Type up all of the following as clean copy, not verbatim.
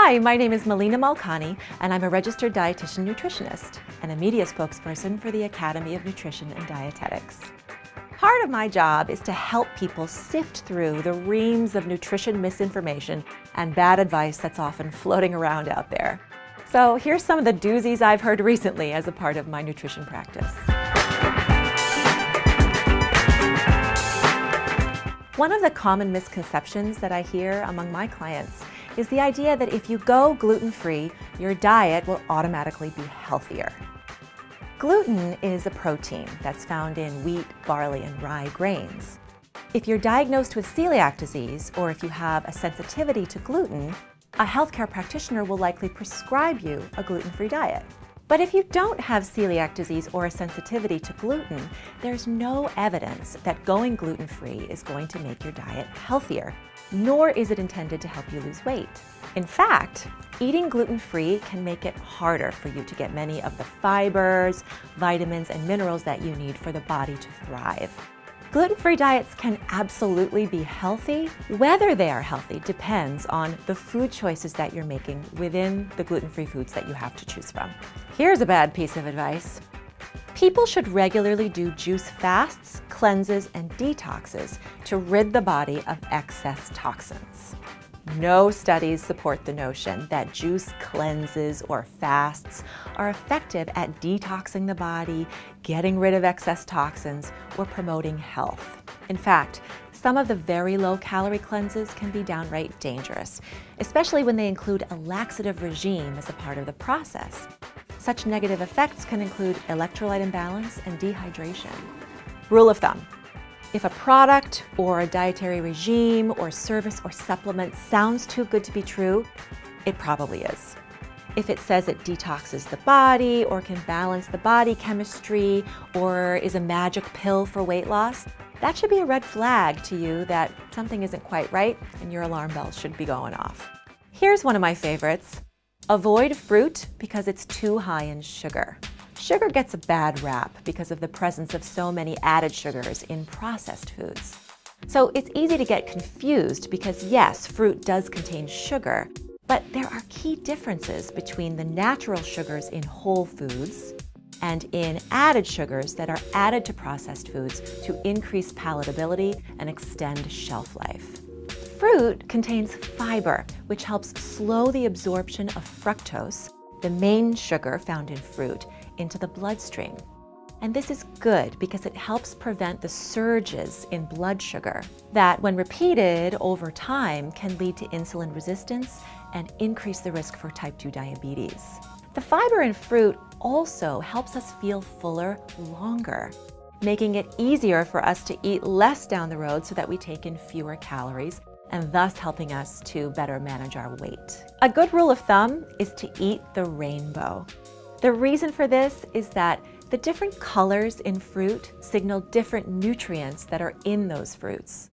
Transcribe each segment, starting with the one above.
Hi, my name is Malina Malkani, and I'm a registered dietitian nutritionist and a media spokesperson for the Academy of Nutrition and Dietetics. Part of my job is to help people sift through the reams of nutrition misinformation and bad advice that's often floating around out there. So here's some of the doozies I've heard recently as a part of my nutrition practice. One of the common misconceptions that I hear among my clients is the idea that if you go gluten-free, your diet will automatically be healthier. Gluten is a protein that's found in wheat, barley, and rye grains. If you're diagnosed with celiac disease, or if you have a sensitivity to gluten, a healthcare practitioner will likely prescribe you a gluten-free diet. But if you don't have celiac disease or a sensitivity to gluten, there's no evidence that going gluten-free is going to make your diet healthier, nor is it intended to help you lose weight. In fact, eating gluten-free can make it harder for you to get many of the fibers, vitamins, and minerals that you need for the body to thrive. Gluten-free diets can absolutely be healthy. Whether they are healthy depends on the food choices that you're making within the gluten-free foods that you have to choose from. Here's a bad piece of advice. People should regularly do juice fasts, cleanses, and detoxes to rid the body of excess toxins. No studies support the notion that juice cleanses or fasts are effective at detoxing the body, getting rid of excess toxins, or promoting health. In fact, some of the very low-calorie cleanses can be downright dangerous, especially when they include a laxative regime as a part of the process. Such negative effects can include electrolyte imbalance and dehydration. Rule of thumb: if a product or a dietary regime or service or supplement sounds too good to be true, it probably is. If it says it detoxes the body or can balance the body chemistry or is a magic pill for weight loss, that should be a red flag to you that something isn't quite right and your alarm bells should be going off. Here's one of my favorites. Avoid fruit because it's too high in sugar. Sugar gets a bad rap because of the presence of so many added sugars in processed foods. So it's easy to get confused because yes, fruit does contain sugar, but there are key differences between the natural sugars in whole foods and in added sugars that are added to processed foods to increase palatability and extend shelf life. Fruit contains fiber, which helps slow the absorption of fructose, the main sugar found in fruit, into the bloodstream. And this is good because it helps prevent the surges in blood sugar that, when repeated over time, can lead to insulin resistance and increase the risk for type 2 diabetes. The fiber in fruit also helps us feel fuller longer, making it easier for us to eat less down the road so that we take in fewer calories, and thus helping us to better manage our weight. A good rule of thumb is to eat the rainbow. The reason for this is that the different colors in fruit signal different nutrients that are in those fruits.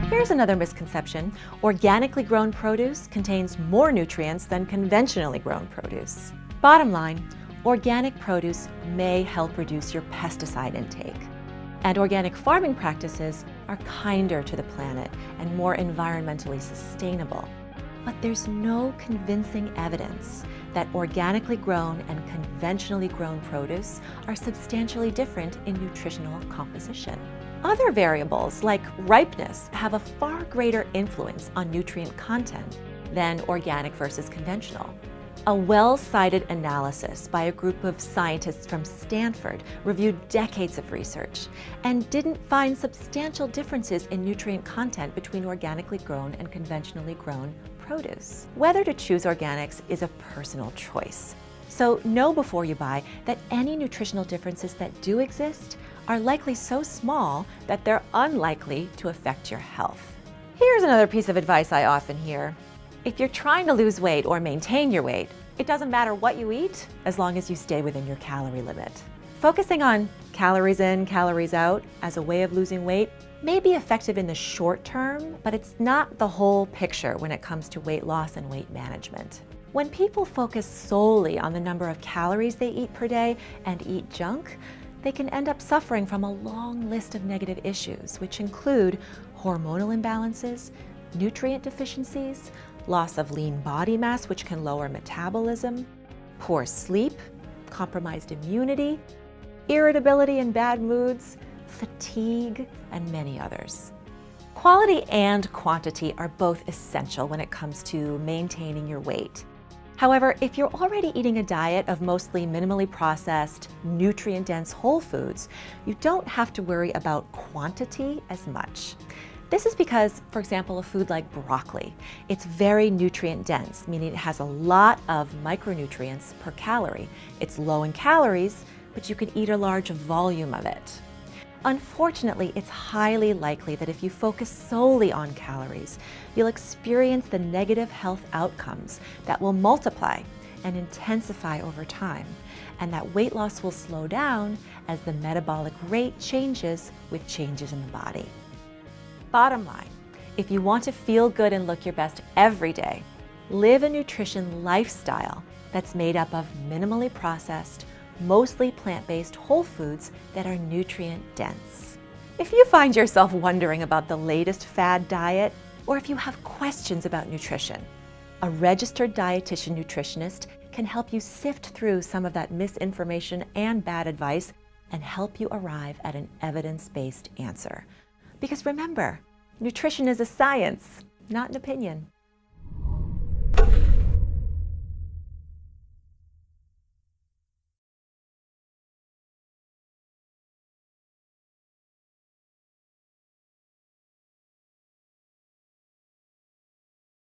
Here's another misconception. Organically grown produce contains more nutrients than conventionally grown produce. Bottom line, organic produce may help reduce your pesticide intake. And organic farming practices are kinder to the planet and more environmentally sustainable. But there's no convincing evidence that organically grown and conventionally grown produce are substantially different in nutritional composition. Other variables, like ripeness, have a far greater influence on nutrient content than organic versus conventional. A well-cited analysis by a group of scientists from Stanford reviewed decades of research and didn't find substantial differences in nutrient content between organically grown and conventionally grown produce. Whether to choose organics is a personal choice. So know before you buy that any nutritional differences that do exist are likely so small that they're unlikely to affect your health. Here's another piece of advice I often hear. If you're trying to lose weight or maintain your weight, it doesn't matter what you eat as long as you stay within your calorie limit. Focusing on calories in, calories out as a way of losing weight may be effective in the short term, but it's not the whole picture when it comes to weight loss and weight management. When people focus solely on the number of calories they eat per day and eat junk, they can end up suffering from a long list of negative issues, which include hormonal imbalances, nutrient deficiencies, loss of lean body mass, which can lower metabolism, poor sleep, compromised immunity, irritability and bad moods, fatigue, and many others. Quality and quantity are both essential when it comes to maintaining your weight. However, if you're already eating a diet of mostly minimally processed, nutrient-dense whole foods, you don't have to worry about quantity as much. This is because, for example, a food like broccoli, it's very nutrient-dense, meaning it has a lot of micronutrients per calorie. It's low in calories, but you can eat a large volume of it. Unfortunately, it's highly likely that if you focus solely on calories, you'll experience the negative health outcomes that will multiply and intensify over time, and that weight loss will slow down as the metabolic rate changes with changes in the body. Bottom line, if you want to feel good and look your best every day, live a nutrition lifestyle that's made up of minimally processed, mostly plant-based whole foods that are nutrient-dense. If you find yourself wondering about the latest fad diet, or if you have questions about nutrition, a registered dietitian nutritionist can help you sift through some of that misinformation and bad advice and help you arrive at an evidence-based answer. Because remember, nutrition is a science, not an opinion.